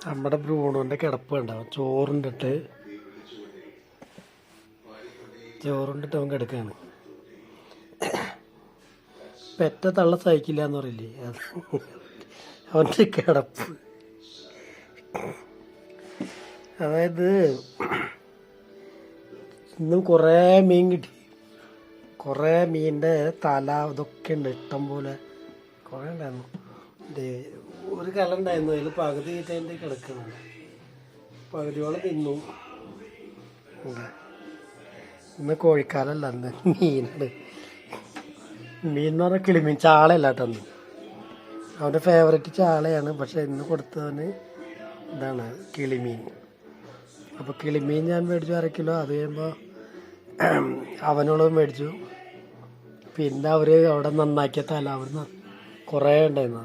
നമ്മുടെ ബ്രൂണോൻ്റെ കിടപ്പ് ഉണ്ടാവും. ചോറുണ്ടിട്ട് അവൻ കിടക്കുകയാണ്. പെറ്റ തള്ള സഹിക്കില്ല എന്ന് പറയില്ലേ, അത് അവൻ്റെ കിടപ്പ്. അതായത് ഇന്നും കുറേ മീൻ കിട്ടി. കുറേ മീനിൻ്റെ തല ഇതൊക്കെ ഉണ്ട്, ഇഷ്ടം പോലെ കുറേ ഉണ്ടായിരുന്നു. ഒരു കല ഉണ്ടായിരുന്നു, അതിൽ പകുതി അതിൻ്റെ കിടക്കുന്നുണ്ട്. പകുതിയോളം തിന്നു. ഇന്ന് കോഴിക്കാലല്ല, അന്ന് മീനുണ്ട്. മീൻ എന്ന് പറഞ്ഞാൽ കിളിമീൻ, ചാളയല്ല കേട്ടോ. അന്ന് അവൻ്റെ ഫേവറേറ്റ് ചാളയാണ്, പക്ഷെ ഇന്ന് കൊടുത്തവന് ഇതാണ് കിളിമീൻ. അപ്പോൾ കിളിമീൻ ഞാൻ മേടിച്ചു 1/2 കിലോ. അത് കഴിയുമ്പോൾ അവനുള്ളത് മേടിച്ചു. പിന്നെ അവർ അവിടെ നന്നാക്കിയ തല അവിടുന്ന് കുറേ ഉണ്ടായിരുന്നു.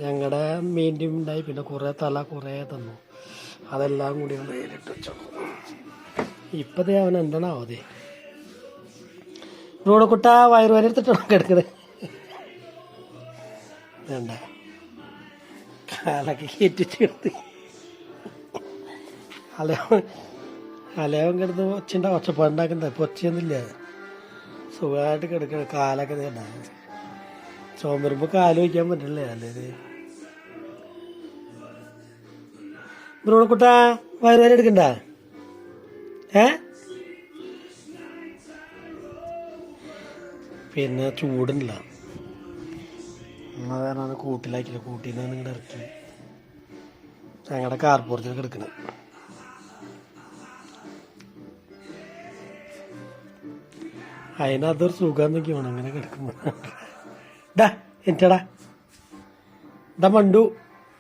ഞങ്ങളുടെ മീൻ്റെയും ഉണ്ടായി, പിന്നെ കുറേ തല കുറേ തന്നു. അതെല്ലാം കൂടി ഒന്ന് കയ്യിലിട്ട് വെച്ചോ. ഇപ്പതേ അവൻ എന്താണാവോ അതെ റോഡക്കുട്ട വയറുവരെ എടുത്തിട്ടാണ് കിടക്കുന്നത്. വേണ്ട കാലൊക്കെ കയറ്റിട്ട് കിടത്തി അലയവൻ കിടന്ന് ഒച്ചപ്പാടുണ്ടാക്കുന്നത്. ഇപ്പം ഒച്ചയൊന്നുമില്ല, സുഖമായിട്ട് കിടക്കണം. കാലൊക്കെ വേണ്ട, ചുമരുമ്പോൾ കാല് വയ്ക്കാൻ പറ്റില്ലേ അല്ലേ. ബ്രൂണക്കുട്ട വയറുവരെ എടുക്കണ്ട. പിന്നെ ചൂടുണ്ടല്ല, എന്നാണ് കൂട്ടിലാക്കില്ല. കൂട്ടിൽ നിന്ന് ഇങ്ങോട്ട് ഇറക്കി ഞങ്ങളുടെ കാർപ്പുറത്തിൽ കിടക്കണം. അതിനതൊരു സുഖം നോക്കി വേണം അങ്ങനെ കിടക്കുമ്പോൾ. ഡാ എനിക്കടാ ഡാ മണ്ടു,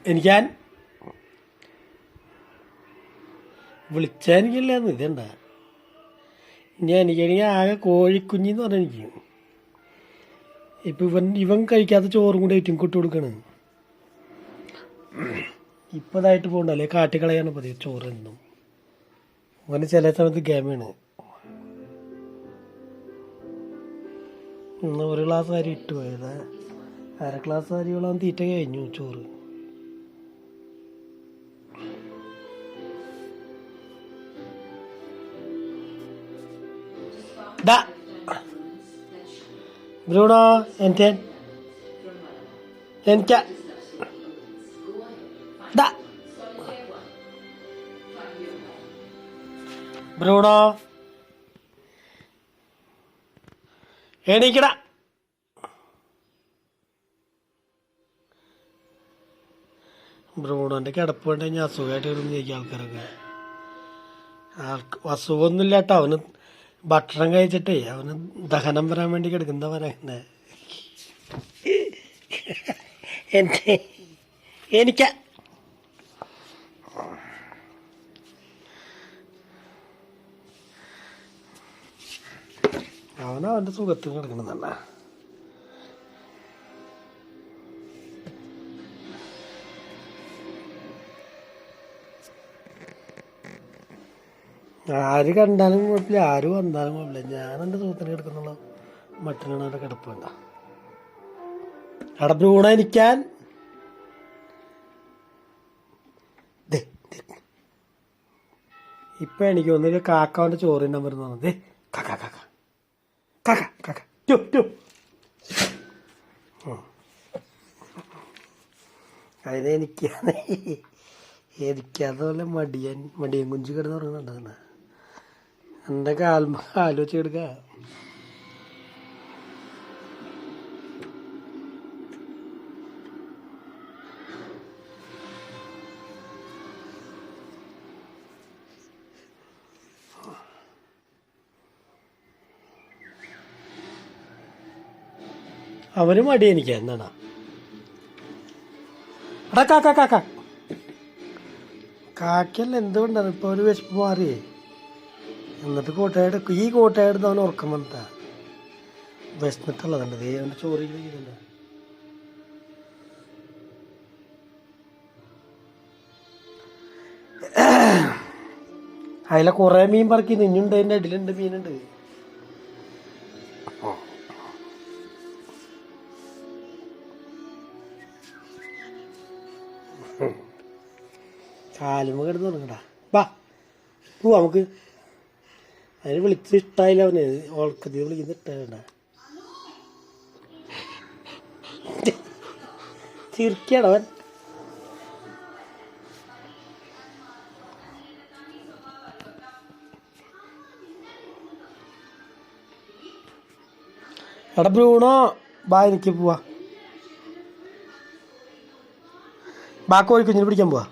എനിക്കാൻ വിളിച്ചാൽ എനിക്കില്ലാന്ന് ഇതെന്താ. ഇനി എനിക്കാണെങ്കിൽ ആകെ കോഴിക്കുഞ്ഞിന്ന് പറഞ്ഞാൽ എനിക്ക് ഇപ്പം ഇവൻ കഴിക്കാത്ത ചോറും കൂടി ഏറ്റും കൊട്ടു കൊടുക്കണ്. ഇപ്പം ഇതായിട്ട് പോകണ്ടല്ലേ, കാട്ടിക്കളയാണ് പതിവ് ചോറ് എന്നും. അങ്ങനെ ചില സമയത്ത് ഗെയിമാണ്. ഇന്ന് 1 ഗ്ലാസ് അരി ഇട്ട് പോയത്, 1/2 ഗ്ലാസ് അരിയോളം തീറ്റ കഴിഞ്ഞു ചോറ്. ബ്രൂണോ എനിക്ക് ബ്രൂണോ എണീക്കട. ബ്രൂണോൻ്റെ കിടപ്പ് കൊണ്ട് കഴിഞ്ഞാൽ അസുഖമായിട്ട് വരുന്ന ചോദിക്കുക ആൾക്കാരൊക്കെ. അസുഖമൊന്നുമില്ല കേട്ടോ, അവന് ഭക്ഷണം കഴിച്ചിട്ടേ അവന് ദഹനം വരാൻ വേണ്ടി കിടക്കുന്ന പറയുന്നത്. എനിക്ക് അവനവൻ്റെ സുഖത്തിന് കിടക്കണമെന്നല്ല. ആര് കണ്ടാലും കുഴപ്പമില്ല, ആര് വന്നാലും കുഴപ്പമില്ല, ഞാനെൻ്റെ സുഖത്തിന് കിടക്കുന്നുള്ള മട്ടിനാണ് അവിടെ കിടപ്പ്. വേണ്ട അവിടെ ബ്രൂണ എനിക്കാൻ. ഇപ്പം എനിക്ക് ഒന്നില്ല കാക്കാവൻ്റെ ചോറ് തിന്നാൻ വരുന്നത്. കാക്ക കാക്ക കാക്ക കാക്ക ടു ടു. എനിക്കതുപോലെ മടിയൻ കുഞ്ചി കിടന്ന് പറയുന്നുണ്ട്. എൻ്റെ കാല് വെച്ച് കിടക്കുക. അവന് മടി എനിക്ക് എന്താണ്. എടാ കാക്ക കാക്ക കാക്കല്ല എന്തുകൊണ്ടാണ് ഇപ്പോൾ ഒരു വിശപ്പ് മാറിയേ. എന്നിട്ട് ഈ കോട്ടയെടുത്ത് അവൻ ഉറക്കം വന്നിട്ടാ വിശന്നിട്ടുള്ളതുണ്ട്. അവൻ്റെ ചോറ് കഴിക്കുന്നുണ്ട്. അതിലെ കുറേ മീൻ പറക്കി നിന്നുണ്ട്, അതിൻ്റെ അടിയിലുണ്ട് മീനുണ്ട്. കാലുമ കിടന്ന് തുടങ്ങടാ. വാ പോവാ നമുക്ക്. അതിന് വിളിച്ച് ഇഷ്ടായില്ല അവന്. ഓൾക്കത്തി വിളിക്കുന്ന ഇഷ്ടണ്ട. ചിരിക്കടവൻ. എടാ ബ്രൂണോ ബാ, എനിക്ക് പോവാ. ബാ കോഴിക്കുഞ്ഞിന് പിടിക്കാൻ പോവാ.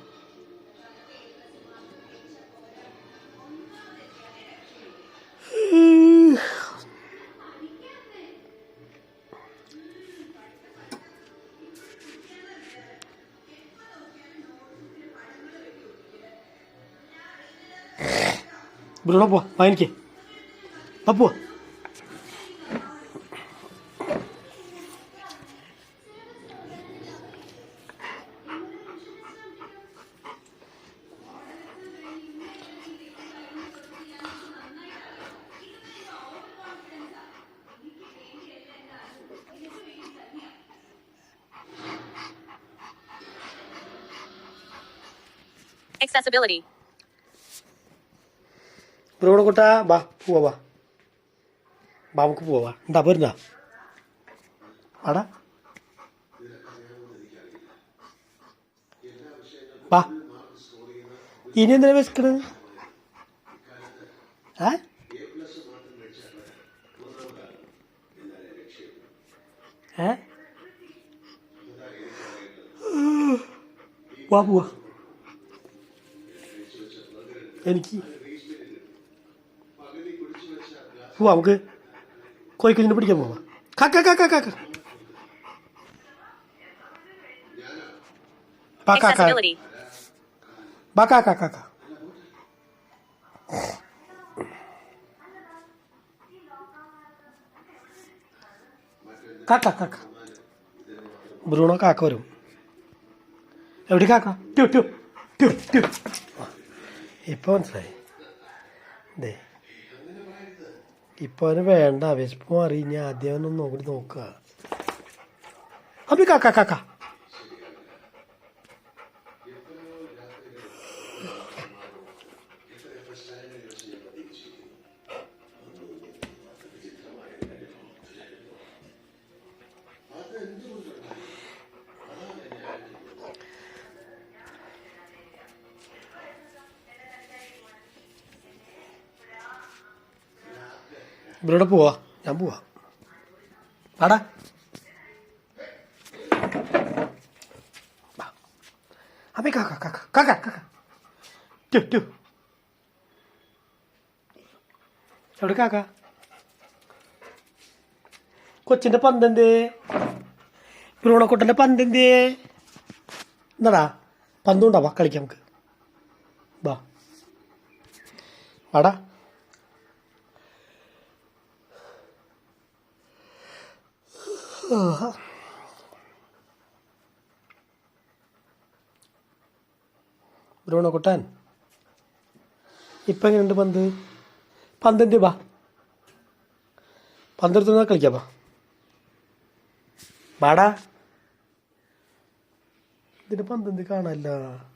ബ്രൂണോ പോവാ, വാ എനിക്ക് ആ പോവാ. Accessibility. ബ്രൂണോ കുട്ടാ ബാ പോവാ. വാ ബാ നമുക്ക് പോവാ. എന്താ പോരുന്നാ ആടാ ബാ. ഇനി എന്തിനാ വിശക്കണത്? ഏ ഏ വാ പോവാ. എനിക്ക് പോവാ നമുക്ക്. കോഴിക്കുഞ്ഞിനെ പിടിക്കാൻ പോവാ. കാക്ക കാക്ക കാക്ക ബാ കാക്ക Accessibility. ബാ കാക്ക കാക്ക. കാക്ക കാക്ക. ബ്രൂണോ കാക്ക വരും. എവിടെ കാക്ക? ടു ടു ടു ടു. ഇപ്പൊ മനസ്സിലായി. ദേ ഇപ്പൊ അവന് വേണ്ട, വിശപ്പ് മാറി. ഇനി ആദ്യം അവനൊന്നും നോക്കി നോക്കുക. അപ്പൊ കാക്ക കാക്ക. ഇവരോടെ പോവാ, ഞാൻ പോവാ. ആടാ അപ്പൊ കാക്ക കാക്ക കാക്ക കാക്ക ടു ടു. എവിടെ കാക്ക? കൊച്ചിന്റെ പന്തെന്തേ? ബ്രൂണക്കുട്ടന്റെ പന്തെന്തേ? എന്താടാ പന്തുണ്ടാ? വാ കളിക്കാം നമുക്ക്. വാ വാടാ. ബ്രൂണക്കുട്ടൻ ഇപ്പം എങ്ങനെയുണ്ട് പന്ത്? പന്തെന്ത്? വാ പന്തെടുത്ത് കളിക്കാം. വാ വാടാ. ഇതിന്റെ പന്തെന്ത് കാണാല്ല.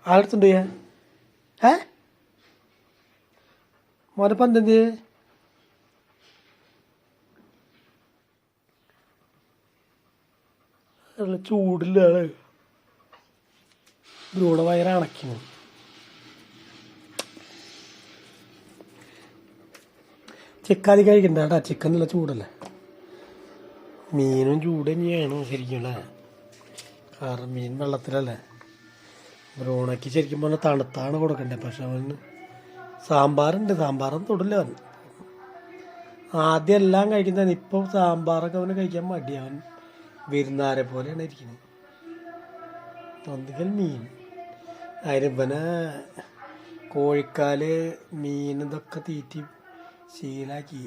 ആരെടുത്തുണ്ട് ഞാൻ? മോനെ പന്തെന്ത്? ചൂടില്ല. ബ്രൂണ വയറ് അണക്കുന്നു. ചിക്കൻ കഴിക്കണ്ട കേട്ടാ. ചിക്കൻ നല്ല ചൂടല്ലേ. മീനും ചൂട് തന്നെയാണ് ശരിക്കും അല്ലേ. കാരണം മീൻ വെള്ളത്തിലല്ലേ. ബ്രൂണയ്ക്ക് ശരിക്കും പറഞ്ഞാൽ തണുത്താണ് കൊടുക്കണ്ടേ. പക്ഷെ അവന് സാമ്പാറുണ്ട്. സാമ്പാറൊന്നും തൊടില്ല അവൻ. ആദ്യം എല്ലാം കഴിക്കുന്നതാണ്. ഇപ്പോൾ സാമ്പാറൊക്കെ അവന് കഴിക്കാൻ മടി. അവൻ വിരുന്നാരെ പോലെയാണ് ഇരിക്കുന്നത്. ഒന്നുകിൽ മീൻ. അതിന് കോഴിക്കാല് മീൻ ഇതൊക്കെ തീറ്റി ശീലാക്കി.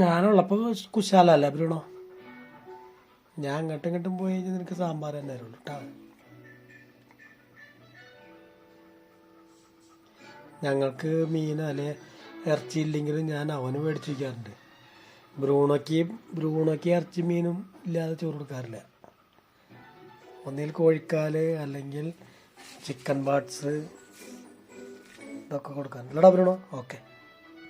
ഞാനുള്ളപ്പോൾ കുശാലല്ലേ ബ്രൂണോ. ഞാൻ അങ്ങോട്ടും ഇങ്ങോട്ടും പോയി കഴിഞ്ഞാൽ നിനക്ക് സാമ്പാർ തന്നെ തരുള്ളൂ കേട്ടോ. ഞങ്ങൾക്ക് മീൻ അല്ലെ ഇറച്ചി ഇല്ലെങ്കിലും ഞാൻ അവന് മേടിച്ച് വയ്ക്കാറുണ്ട്. ബ്രൂണോക്ക് ഇറച്ചി മീനും ഇല്ലാതെ ചോറ് കൊടുക്കാറില്ല. ഒന്നിൽ കോഴിക്കാല് അല്ലെങ്കിൽ ചിക്കൻ പാർട്സ് ഇതൊക്കെ കൊടുക്കാറുണ്ട്. അല്ലടാ ബ്രൂണോ? ഓക്കെ.